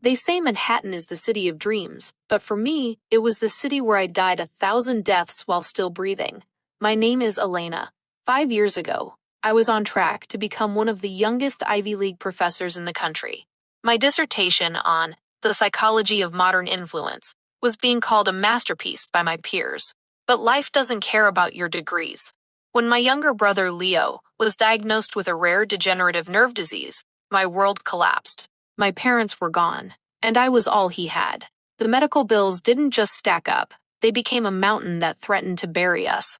They say Manhattan is the city of dreams, but for me, it was the city where I died 1,000 deaths while still breathing. My name is Elena. 5 years ago, I was on track to become one of the youngest Ivy League professors in the country. My dissertation on the psychology of modern influence was being called a masterpiece by my peers. But life doesn't care about your degrees. When my younger brother Leo was diagnosed with a rare degenerative nerve disease, my world collapsed. My parents were gone, and I was all he had. The medical bills didn't just stack up, they became a mountain that threatened to bury us.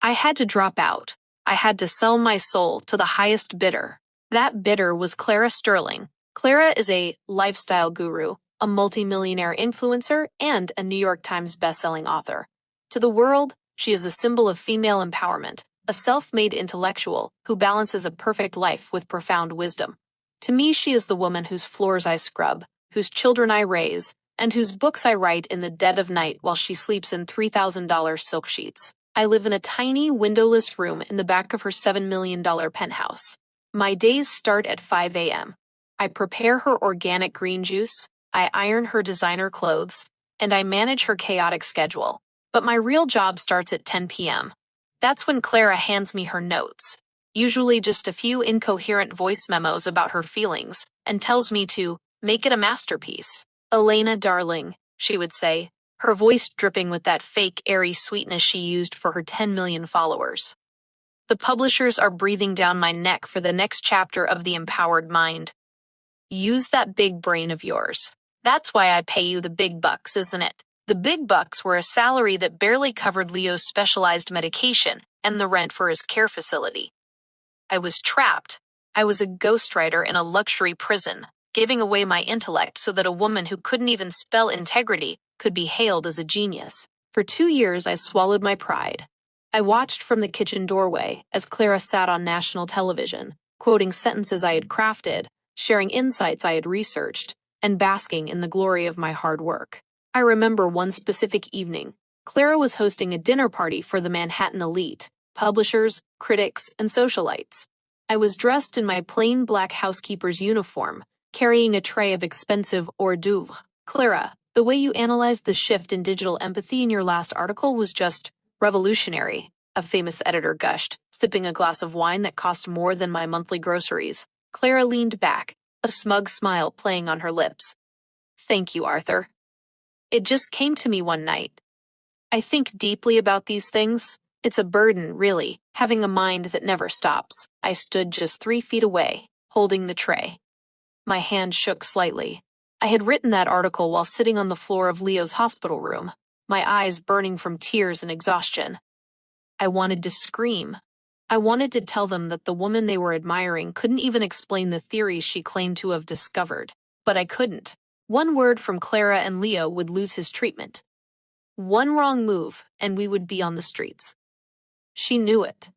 I had to drop out. I had to sell my soul to the highest bidder. That bidder was Clara Sterling. Clara is a lifestyle guru, a multimillionaire influencer, and a New York Times bestselling author. To the world, she is a symbol of female empowerment, a self-made intellectual who balances a perfect life with profound wisdom. To me, she is the woman whose floors I scrub, whose children I raise, and whose books I write in the dead of night while she sleeps in $3,000 silk sheets. I live in a tiny, windowless room in the back of her $7 million penthouse. My days start at 5 a.m. I prepare her organic green juice, I iron her designer clothes, and I manage her chaotic schedule. But my real job starts at 10 p.m. That's when Clara hands me her notes, usually just a few incoherent voice memos about her feelings, and tells me to make it a masterpiece. Elena, darling, she would say, her voice dripping with that fake, airy sweetness she used for her 10 million followers. The publishers are breathing down my neck for the next chapter of The Empowered Mind. Use that big brain of yours. That's why I pay you the big bucks, isn't it? The big bucks were a salary that barely covered Leo's specialized medication and the rent for his care facility. I was trapped. I was a ghostwriter in a luxury prison, giving away my intellect so that a woman who couldn't even spell integrity could be hailed as a genius. For 2 years, I swallowed my pride. I watched from the kitchen doorway as Clara sat on national television, quoting sentences I had crafted, sharing insights I had researched, and basking in the glory of my hard work. I remember one specific evening. Clara was hosting a dinner party for the Manhattan elite, publishers, critics, and socialites. I was dressed in my plain black housekeeper's uniform, carrying a tray of expensive hors d'oeuvres. Clara, the way you analyzed the shift in digital empathy in your last article was just revolutionary, a famous editor gushed, sipping a glass of wine that cost more than my monthly groceries. Clara leaned back, a smug smile playing on her lips. Thank you, Arthur. It just came to me one night. I think deeply about these things. It's a burden, really, having a mind that never stops. I stood just 3 feet away, holding the tray. My hand shook slightly. I had written that article while sitting on the floor of Leo's hospital room, my eyes burning from tears and exhaustion. I wanted to scream. I wanted to tell them that the woman they were admiring couldn't even explain the theories she claimed to have discovered. But I couldn't. One word from Clara and Leo would lose his treatment. One wrong move, and we would be on the streets. She knew it.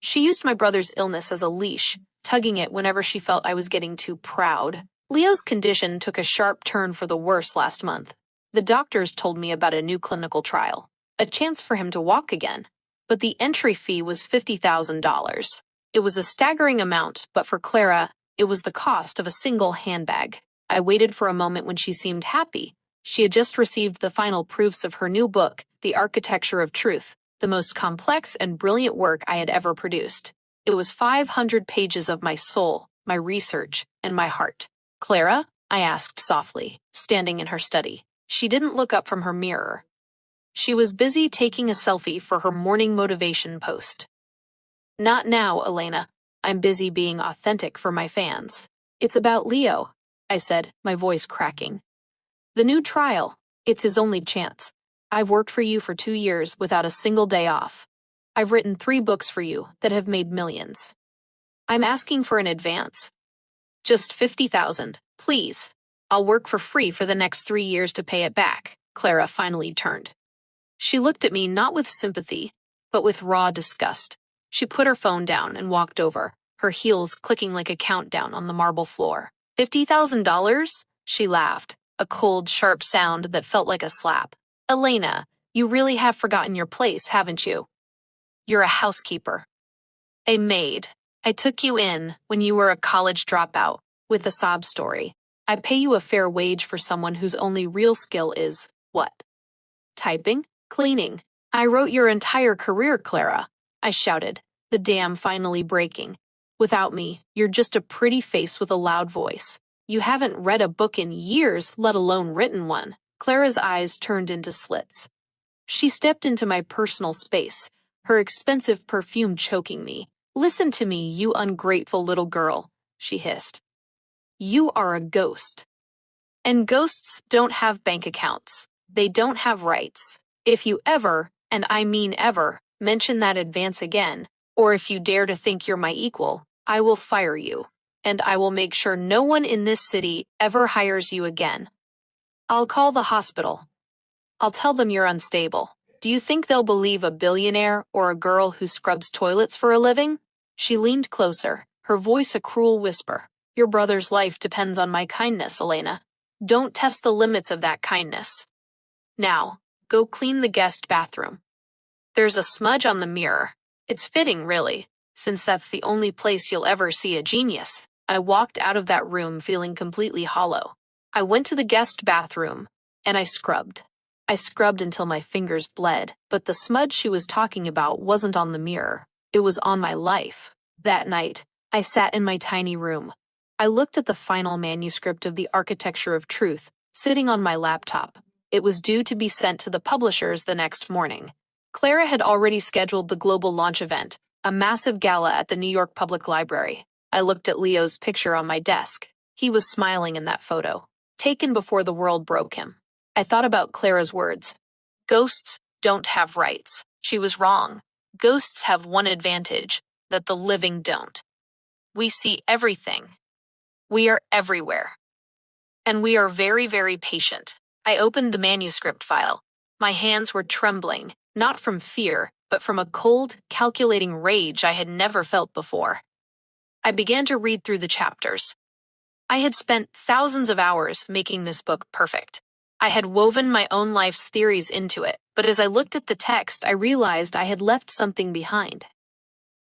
She used my brother's illness as a leash, tugging it whenever she felt I was getting too proud. Leo's condition took a sharp turn for the worse last month. The doctors told me about a new clinical trial, a chance for him to walk again. But the entry fee was $50,000. It was a staggering amount, but for Clara, it was the cost of a single handbag. I waited for a moment when she seemed happy. She had just received the final proofs of her new book, The Architecture of Truth, the most complex and brilliant work I had ever produced. It was 500 pages of my soul, my research, and my heart. Clara? I asked softly, standing in her study. She didn't look up from her mirror. She was busy taking a selfie for her morning motivation post. Not now, Elena. I'm busy being authentic for my fans. It's about Leo, I said, my voice cracking. The new trial. It's his only chance. I've worked for you for 2 years without a single day off. I've written 3 books for you that have made millions. I'm asking for an advance. Just $50,000, please. I'll work for free for the next 3 years to pay it back. Clara finally turned. She looked at me not with sympathy, but with raw disgust. She put her phone down and walked over, her heels clicking like a countdown on the marble floor. $50,000? She laughed, a cold, sharp sound that felt like a slap. Elena, you really have forgotten your place, haven't you? You're a housekeeper. A maid. I took you in when you were a college dropout, with a sob story. I pay you a fair wage for someone whose only real skill is, what? Typing? Cleaning. I wrote your entire career, Clara, I shouted, the dam finally breaking. Without me, you're just a pretty face with a loud voice. You haven't read a book in years, let alone written one. Clara's eyes turned into slits. She stepped into my personal space, her expensive perfume choking me. Listen to me, you ungrateful little girl, she hissed. You are a ghost. And ghosts don't have bank accounts. They don't have rights. If you ever, and I mean ever, mention that advance again, or if you dare to think you're my equal, I will fire you. And I will make sure no one in this city ever hires you again. I'll call the hospital. I'll tell them you're unstable. Do you think they'll believe a billionaire or a girl who scrubs toilets for a living? She leaned closer, her voice a cruel whisper. Your brother's life depends on my kindness, Elena. Don't test the limits of that kindness. Now, go clean the guest bathroom. There's a smudge on the mirror. It's fitting, really, since that's the only place you'll ever see a genius. I walked out of that room feeling completely hollow. I went to the guest bathroom, and I scrubbed. I scrubbed until my fingers bled, but the smudge she was talking about wasn't on the mirror. It was on my life. That night, I sat in my tiny room. I looked at the final manuscript of The Architecture of Truth, sitting on my laptop. It was due to be sent to the publishers the next morning. Clara had already scheduled the global launch event, a massive gala at the New York Public Library. I looked at Leo's picture on my desk. He was smiling in that photo, taken before the world broke him. I thought about Clara's words. Ghosts don't have rights. She was wrong. Ghosts have one advantage, that the living don't. We see everything. We are everywhere. And we are very, very patient. I opened the manuscript file. My hands were trembling, not from fear, but from a cold, calculating rage I had never felt before. I began to read through the chapters. I had spent thousands of hours making this book perfect. I had woven my own life's theories into it, but as I looked at the text, I realized I had left something behind.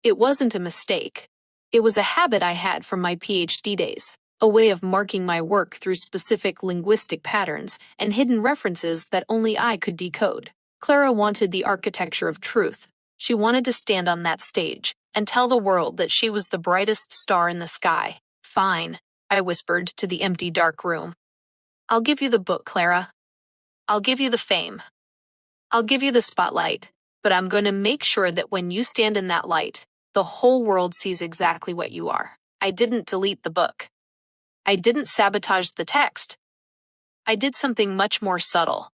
It wasn't a mistake. It was a habit I had from my PhD days, a way of marking my work through specific linguistic patterns and hidden references that only I could decode. Clara wanted the architecture of truth. She wanted to stand on that stage and tell the world that she was the brightest star in the sky. Fine, I whispered to the empty dark room. I'll give you the book, Clara. I'll give you the fame. I'll give you the spotlight, but I'm going to make sure that when you stand in that light, the whole world sees exactly what you are. I didn't delete the book. I didn't sabotage the text. I did something much more subtle.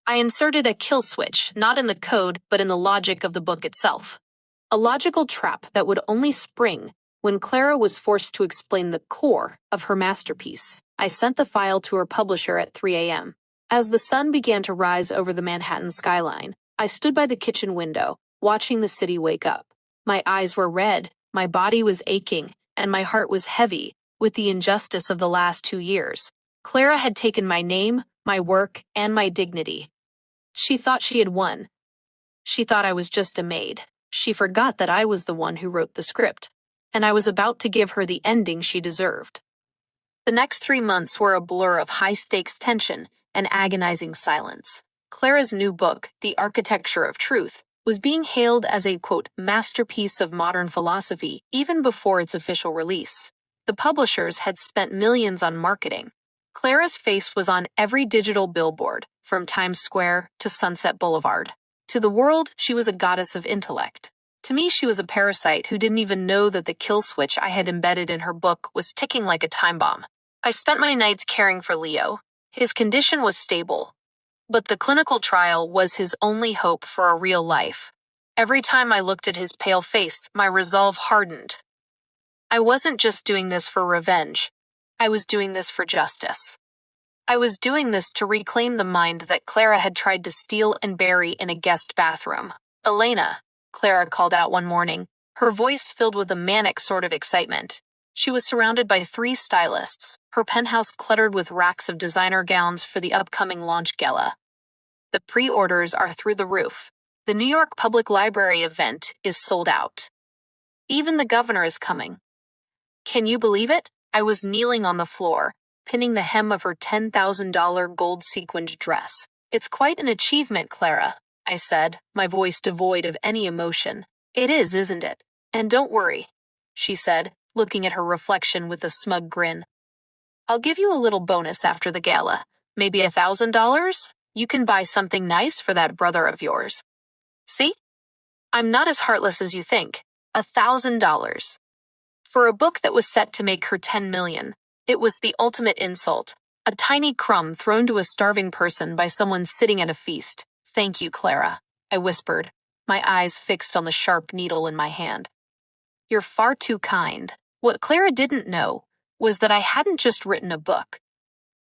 I inserted a kill switch, not in the code, but in the logic of the book itself. A logical trap that would only spring when Clara was forced to explain the core of her masterpiece. I sent the file to her publisher at 3 a.m. As the sun began to rise over the Manhattan skyline, I stood by the kitchen window, watching the city wake up. My eyes were red, my body was aching, and my heart was heavy with the injustice of the last 2 years. Clara had taken my name, my work, and my dignity. She thought she had won. She thought I was just a maid. She forgot that I was the one who wrote the script, and I was about to give her the ending she deserved. The next 3 months were a blur of high-stakes tension and agonizing silence. Clara's new book, The Architecture of Truth, was being hailed as a, quote, masterpiece of modern philosophy even before its official release. The publishers had spent millions on marketing. Clara's face was on every digital billboard, from Times Square to Sunset Boulevard. To the world, she was a goddess of intellect. To me, she was a parasite who didn't even know that the kill switch I had embedded in her book was ticking like a time bomb. I spent my nights caring for Leo. His condition was stable, but the clinical trial was his only hope for a real life. Every time I looked at his pale face, my resolve hardened. I wasn't just doing this for revenge. I was doing this for justice. I was doing this to reclaim the mind that Clara had tried to steal and bury in a guest bathroom. Elena, Clara called out one morning, her voice filled with a manic sort of excitement. She was surrounded by 3 stylists, her penthouse cluttered with racks of designer gowns for the upcoming launch gala. The pre-orders are through the roof. The New York Public Library event is sold out. Even the governor is coming. Can you believe it? I was kneeling on the floor, pinning the hem of her $10,000 gold sequined dress. "It's quite an achievement, Clara," I said, my voice devoid of any emotion. "It is, isn't it? And don't worry," she said, looking at her reflection with a smug grin. "I'll give you a little bonus after the gala. Maybe $1,000? You can buy something nice for that brother of yours. See? I'm not as heartless as you think. $1,000. For a book that was set to make her 10 million, it was the ultimate insult. A tiny crumb thrown to a starving person by someone sitting at a feast. "Thank you, Clara," I whispered, my eyes fixed on the sharp needle in my hand. "You're far too kind." What Clara didn't know was that I hadn't just written a book.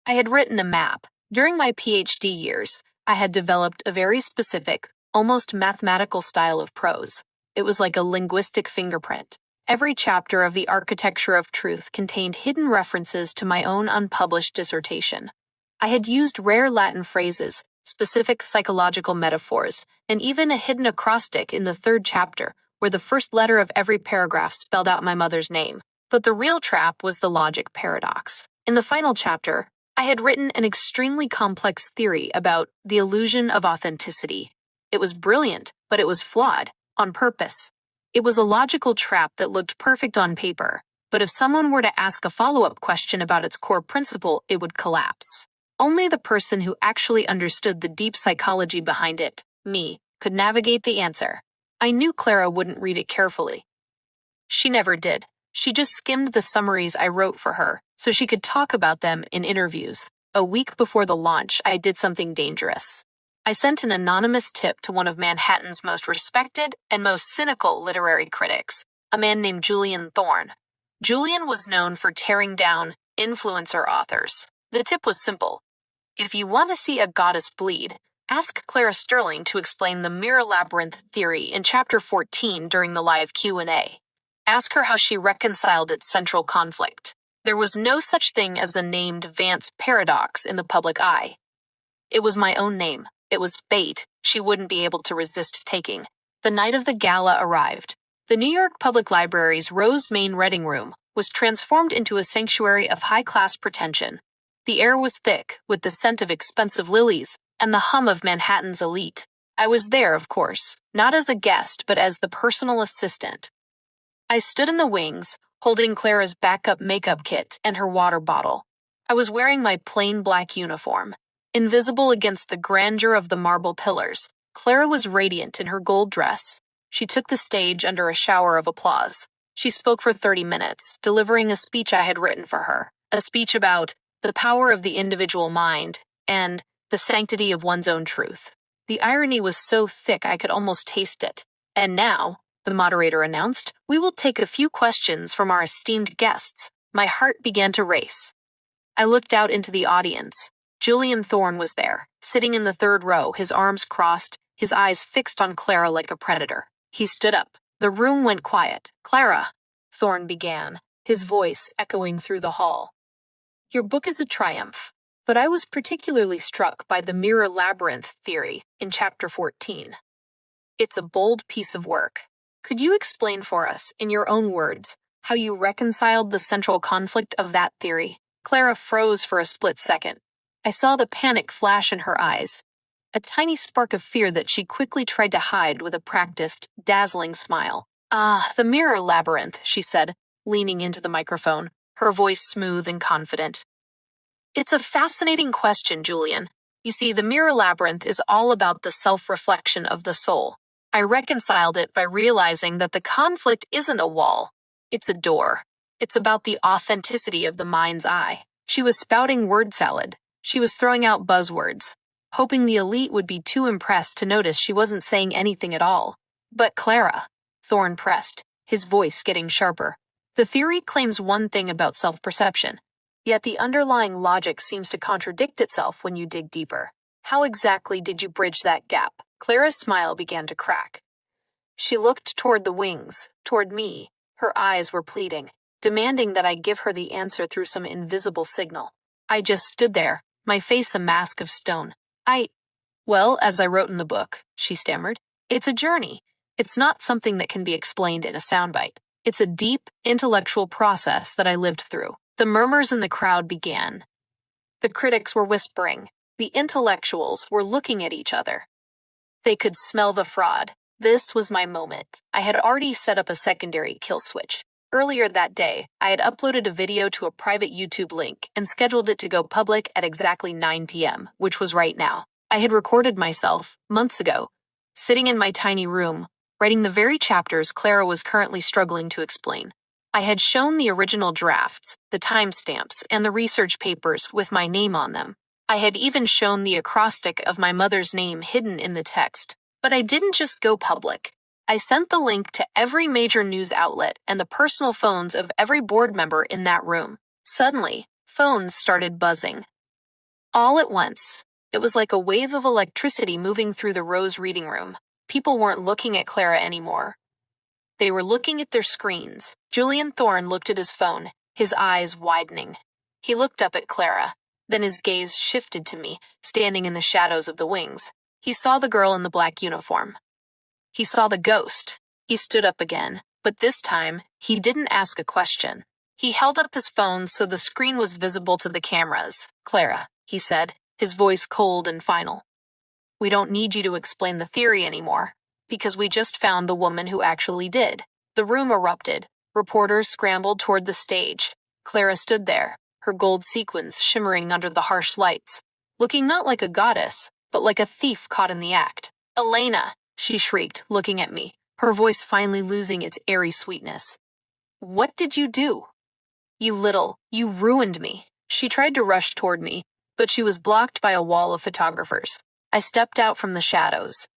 I had written a map. During my PhD years, I had developed a very specific, almost mathematical style of prose. It was like a linguistic fingerprint. Every chapter of The Architecture of Truth contained hidden references to my own unpublished dissertation. I had used rare Latin phrases, specific psychological metaphors, and even a hidden acrostic in the third chapter, where the first letter of every paragraph spelled out my mother's name. But the real trap was the logic paradox. In the final chapter, I had written an extremely complex theory about the illusion of authenticity. It was brilliant, but it was flawed, on purpose. It was a logical trap that looked perfect on paper, but if someone were to ask a follow-up question about its core principle, it would collapse. Only the person who actually understood the deep psychology behind it, me, could navigate the answer. I knew Clara wouldn't read it carefully. She never did. She just skimmed the summaries I wrote for her, so she could talk about them in interviews. A week before the launch, I did something dangerous. I sent an anonymous tip to one of Manhattan's most respected and most cynical literary critics, a man named Julian Thorne. Julian was known for tearing down influencer authors. The tip was simple. If you want to see a goddess bleed, ask Clara Sterling to explain the mirror labyrinth theory in Chapter 14 during the live Q&A. Ask her how she reconciled its central conflict. There was no such thing as a named Vance paradox in the public eye. It was my own name. It was bait she wouldn't be able to resist taking. The night of the gala arrived. The New York Public Library's Rose Main Reading Room was transformed into a sanctuary of high-class pretension. The air was thick, with the scent of expensive lilies and the hum of Manhattan's elite. I was there, of course, not as a guest, but as the personal assistant. I stood in the wings, holding Clara's backup makeup kit and her water bottle. I was wearing my plain black uniform. Invisible against the grandeur of the marble pillars, Clara was radiant in her gold dress. She took the stage under a shower of applause. She spoke for 30 minutes, delivering a speech I had written for her, a speech about the power of the individual mind and the sanctity of one's own truth. The irony was so thick I could almost taste it. "And now," the moderator announced, "we will take a few questions from our esteemed guests." My heart began to race. I looked out into the audience. Julian Thorne was there, sitting in the third row, his arms crossed, his eyes fixed on Clara like a predator. He stood up. The room went quiet. "Clara," Thorne began, his voice echoing through the hall. "Your book is a triumph, but I was particularly struck by the mirror labyrinth theory in Chapter 14. It's a bold piece of work. Could you explain for us, in your own words, how you reconciled the central conflict of that theory?" Clara froze for a split second. I saw the panic flash in her eyes, a tiny spark of fear that she quickly tried to hide with a practiced, dazzling smile. The mirror labyrinth," she said, leaning into the microphone, her voice smooth and confident. "It's a fascinating question, Julian. You see, the mirror labyrinth is all about the self-reflection of the soul. I reconciled it by realizing that the conflict isn't a wall, it's a door. It's about the authenticity of the mind's eye." She was spouting word salad. She was throwing out buzzwords, hoping the elite would be too impressed to notice she wasn't saying anything at all. "But Clara," Thorne pressed, his voice getting sharper, "the theory claims one thing about self-perception, yet the underlying logic seems to contradict itself when you dig deeper. How exactly did you bridge that gap?" Clara's smile began to crack. She looked toward the wings, toward me. Her eyes were pleading, demanding that I give her the answer through some invisible signal. I just stood there, my face a mask of stone. Well, as I wrote in the book," she stammered, "it's a journey. It's not something that can be explained in a soundbite. It's a deep, intellectual process that I lived through. The murmurs in the crowd began. The critics were whispering. The intellectuals were looking at each other. They could smell the fraud. This was my moment. I had already set up a secondary kill switch. Earlier that day, I had uploaded a video to a private YouTube link and scheduled it to go public at exactly 9 p.m., which was right now. I had recorded myself, months ago, sitting in my tiny room, writing the very chapters Clara was currently struggling to explain. I had shown the original drafts, the timestamps, and the research papers with my name on them. I had even shown the acrostic of my mother's name hidden in the text. But I didn't just go public. I sent the link to every major news outlet and the personal phones of every board member in that room. Suddenly, phones started buzzing. All at once, it was like a wave of electricity moving through the Rose reading room. People weren't looking at Clara anymore. They were looking at their screens. Julian Thorne looked at his phone, his eyes widening. He looked up at Clara. Then his gaze shifted to me, standing in the shadows of the wings. He saw the girl in the black uniform. He saw the ghost. He stood up again, but this time, he didn't ask a question. He held up his phone so the screen was visible to the cameras. "Clara," he said, his voice cold and final. "We don't need you to explain the theory anymore, because we just found the woman who actually did." The room erupted. Reporters scrambled toward the stage. Clara stood there, her gold sequins shimmering under the harsh lights, looking not like a goddess, but like a thief caught in the act. "Elena!" she shrieked, looking at me, her voice finally losing its airy sweetness. "What did you do? You ruined me." She tried to rush toward me, but she was blocked by a wall of photographers. I stepped out from the shadows.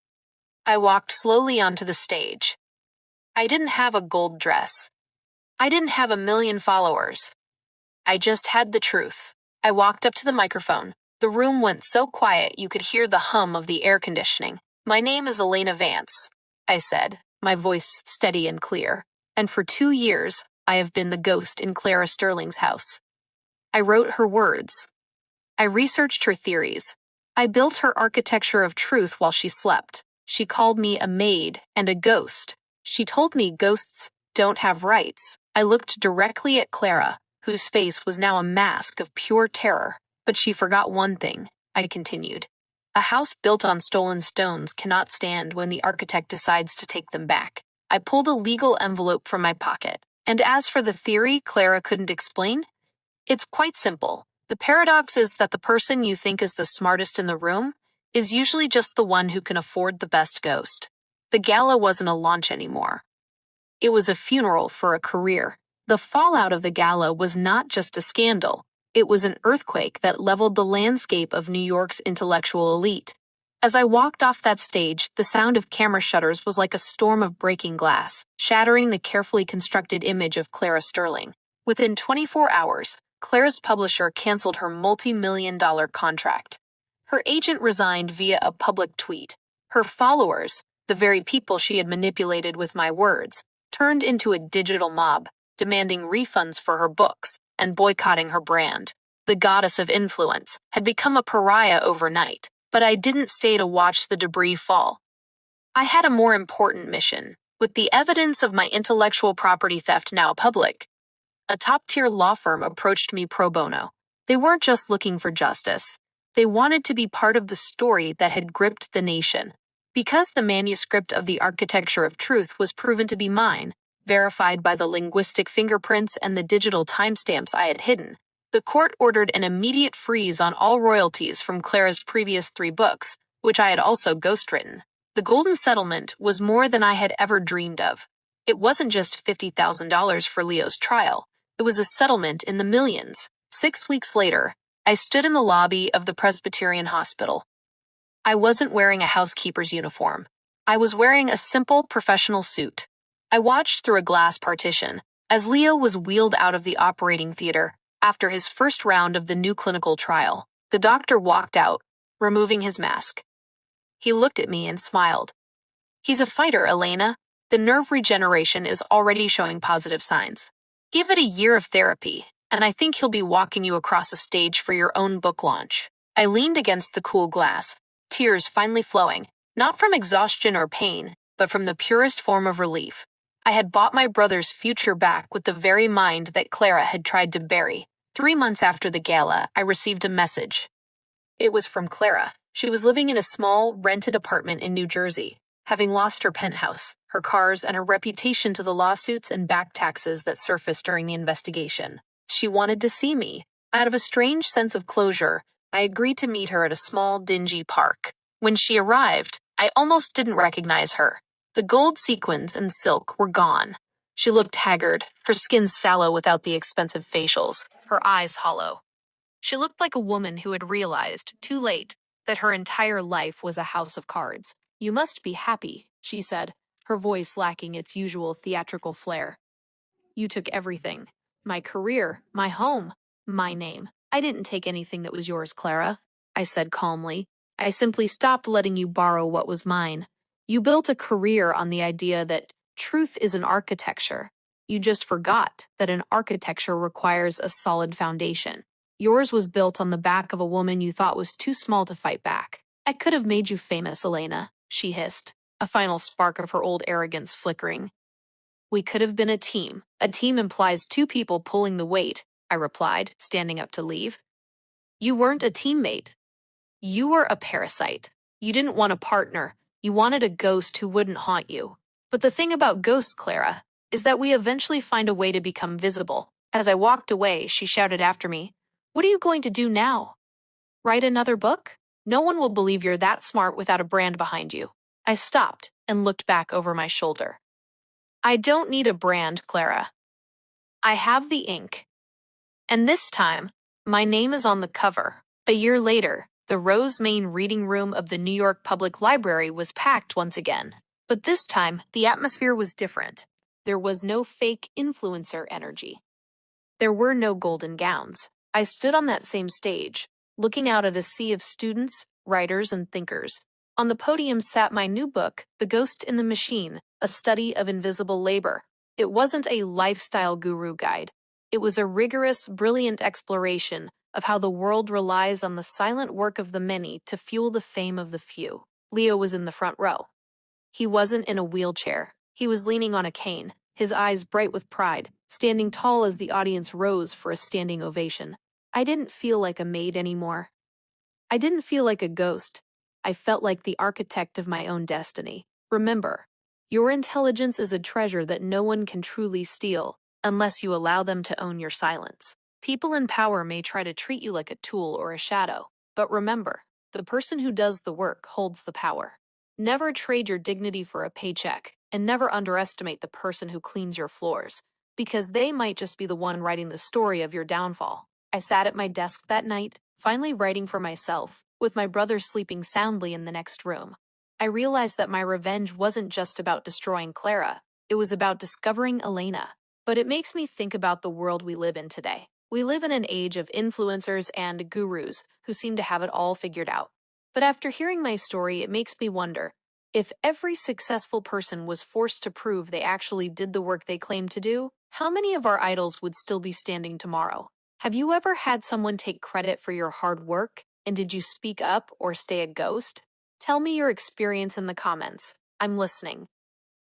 I walked slowly onto the stage. I didn't have a gold dress. I didn't have 1,000,000 followers. I just had the truth. I walked up to the microphone. The room went so quiet you could hear the hum of the air conditioning. "My name is Elena Vance," I said, my voice steady and clear. "And for 2 years, I have been the ghost in Clara Sterling's house. I wrote her words. I researched her theories. I built her architecture of truth while she slept. She called me a maid and a ghost. She told me ghosts don't have rights." I looked directly at Clara, whose face was now a mask of pure terror. "But she forgot one thing," I continued. "A house built on stolen stones cannot stand when the architect decides to take them back." I pulled a legal envelope from my pocket. "And as for the theory Clara couldn't explain, it's quite simple. The paradox is that the person you think is the smartest in the room is usually just the one who can afford the best ghost." The gala wasn't a launch anymore. It was a funeral for a career. The fallout of the gala was not just a scandal. It was an earthquake that leveled the landscape of New York's intellectual elite. As I walked off that stage, the sound of camera shutters was like a storm of breaking glass, shattering the carefully constructed image of Clara Sterling. Within 24 hours, Clara's publisher canceled her multi-million-dollar contract. Her agent resigned via a public tweet. Her followers, the very people she had manipulated with my words, turned into a digital mob, demanding refunds for her books and boycotting her brand. The goddess of influence had become a pariah overnight, but I didn't stay to watch the debris fall. I had a more important mission. With the evidence of my intellectual property theft now public, a top-tier law firm approached me pro bono. They weren't just looking for justice. They wanted to be part of the story that had gripped the nation. Because the manuscript of the Architecture of Truth was proven to be mine, verified by the linguistic fingerprints and the digital timestamps I had hidden, the court ordered an immediate freeze on all royalties from Clara's previous 3 books, which I had also ghostwritten. The golden settlement was more than I had ever dreamed of. It wasn't just $50,000 for Leo's trial. It was a settlement in the millions. 6 weeks later, I stood in the lobby of the Presbyterian Hospital. I wasn't wearing a housekeeper's uniform. I was wearing a simple professional suit. I watched through a glass partition as Leo was wheeled out of the operating theater after his first round of the new clinical trial. The doctor walked out, removing his mask. He looked at me and smiled. "He's a fighter, Elena. The nerve regeneration is already showing positive signs. Give it a year of therapy, and I think he'll be walking you across a stage for your own book launch." I leaned against the cool glass, tears finally flowing, not from exhaustion or pain, but from the purest form of relief. I had bought my brother's future back with the very mind that Clara had tried to bury. 3 months after the gala, I received a message. It was from Clara. She was living in a small, rented apartment in New Jersey, having lost her penthouse, her cars, and her reputation to the lawsuits and back taxes that surfaced during the investigation. She wanted to see me. Out of a strange sense of closure, I agreed to meet her at a small, dingy park. When she arrived, I almost didn't recognize her. The gold sequins and silk were gone. She looked haggard, her skin sallow without the expensive facials, her eyes hollow. She looked like a woman who had realized, too late, that her entire life was a house of cards. "You must be happy," she said, her voice lacking its usual theatrical flair. "You took everything. My career, my home, my name. I didn't take anything that was yours, Clara," I said calmly. "I simply stopped letting you borrow what was mine. You built a career on the idea that truth is an architecture. You just forgot that an architecture requires a solid foundation. Yours was built on the back of a woman you thought was too small to fight back. I could have made you famous, Elena," she hissed, a final spark of her old arrogance flickering. "We could have been a team. A team implies two people pulling the weight," I replied, standing up to leave. "You weren't a teammate. You were a parasite. You didn't want a partner. You wanted a ghost who wouldn't haunt you. But the thing about ghosts, Clara, is that we eventually find a way to become visible." As I walked away, she shouted after me, "What are you going to do now? Write another book? No one will believe you're that smart without a brand behind you." I stopped and looked back over my shoulder. "I don't need a brand, Clara. I have the ink. And this time, my name is on the cover." A year later, the Rose Main reading room of the New York Public Library was packed once again. But this time, the atmosphere was different. There was no fake influencer energy. There were no golden gowns. I stood on that same stage, looking out at a sea of students, writers, and thinkers. On the podium sat my new book, The Ghost in the Machine, a study of invisible labor. It wasn't a lifestyle guru guide. It was a rigorous, brilliant exploration of how the world relies on the silent work of the many to fuel the fame of the few. Leo was in the front row. He wasn't in a wheelchair. He was leaning on a cane, his eyes bright with pride, standing tall as the audience rose for a standing ovation. I didn't feel like a maid anymore. I didn't feel like a ghost. I felt like the architect of my own destiny. Remember, your intelligence is a treasure that no one can truly steal unless you allow them to own your silence. People in power may try to treat you like a tool or a shadow, but remember, the person who does the work holds the power. Never trade your dignity for a paycheck, and never underestimate the person who cleans your floors, because they might just be the one writing the story of your downfall. I sat at my desk that night, finally writing for myself, with my brother sleeping soundly in the next room. I realized that my revenge wasn't just about destroying Clara, it was about discovering Elena. But it makes me think about the world we live in today. We live in an age of influencers and gurus who seem to have it all figured out. But after hearing my story, it makes me wonder, if every successful person was forced to prove they actually did the work they claimed to do, how many of our idols would still be standing tomorrow? Have you ever had someone take credit for your hard work, and did you speak up or stay a ghost? Tell me your experience in the comments. I'm listening.